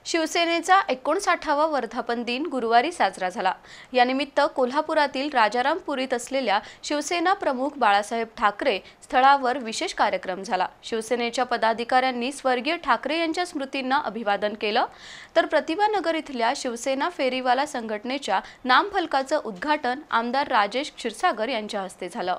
शिवसेनेचा 59वा वर्धापन दिन गुरुवारी साजरा झाला। यानिमित्त कोल्हापुरातील राजारामपुरीत असलेल्या शिवसेना प्रमुख बाळासाहेब ठाकरे स्थळावर विशेष कार्यक्रम झाला। शिवसेनेच्या पदाधिकाऱ्यांनी स्वर्गीय ठाकरे यांच्या स्मृतींना अभिवादन केलं, तर प्रतिभानगर इथल्या शिवसेना फेरीवाला संघटनेच्या नामफलकाचं उद्घाटन आमदार राजेश क्षीरसागर यांच्या हस्ते झालं।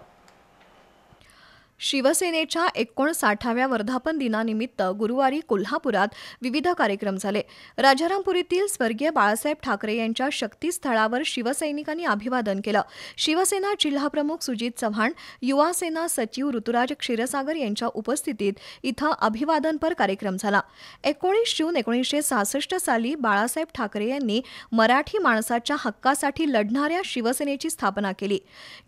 शिवसेनेच्या 59व्या वर्धापन दिनानिमित्त गुरुवारी कोल्हापुरात विविध कार्यक्रम झाले। राजारामपुरीतील स्वर्गीय बाळासाहेब ठाकरे यांच्या शक्तीस्थळावर शिवसैनिकांनी अभिवादन केलं। शिवसेना जिल्हाप्रमुख सुजित चव्हाण, युवा सेना सचिव ऋतुराज क्षीरसागर यांच्या उपस्थितीत इथं अभिवादनपर कार्यक्रम झाला। 19 जून 1966 साली बाळासाहेब ठाकरे यांनी मराठी माणसाच्या हक्कासाठी लढणाऱ्या शिवसेनेची स्थापना केली।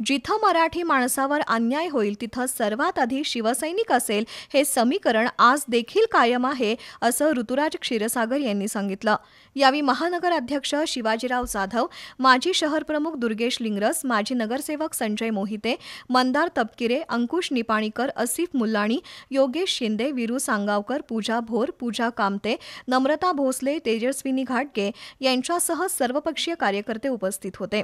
जिथं मराठी माणसावर अन्याय होईल तिथं सर्वात आधी शिवसैनिक असेल हे समीकरण आज देखील कायम आहे, असं ऋतुराज क्षीरसागर यांनी सांगितलं। यावेळी महानगर अध्यक्ष शिवाजीराव जाधव, माजी शहर प्रमुख दुर्गेश लिंगरस, माजी नगरसेवक संजय मोहिते, मंदार तपकिरे, अंकुश निपाणीकर, असिफ मुल्लाणी, योगेश शिंदे, वीरू सांगावकर, पूजा भोर, पूजा कामते, नम्रता भोसले, तेजस्विनी घाटगे यांच्यासह सर्वपक्षीय कार्यकर्ते उपस्थित होते।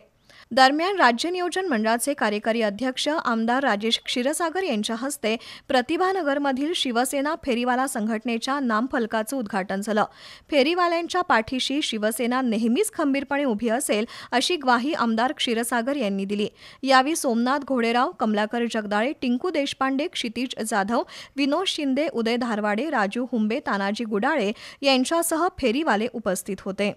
दरम्यान राज्य नियोजन मंडळाचे कार्यकारी अध्यक्ष आमदार राजेश क्षीरसागर यांच्या हस्ते प्रतिभानगरमधील शिवसेना फेरीवाला संघटनेच्या नामफलकाचं उद्घाटन झालं। फेरीवाल्यांच्या पाठीशी शिवसेना नेहमीच खंबीरपणे उभी असेल अशी ग्वाही आमदार क्षीरसागर यांनी दिली। यावेळी सोमनाथ घोडेराव, कमलाकर जगदाळे, टिंकू देशपांडे, क्षितिज जाधव, विनोद शिंदे, उदय धारवाडे, राजू हुंबे, तानाजी गुडाळे यांच्यासह फेरीवाले उपस्थित होते।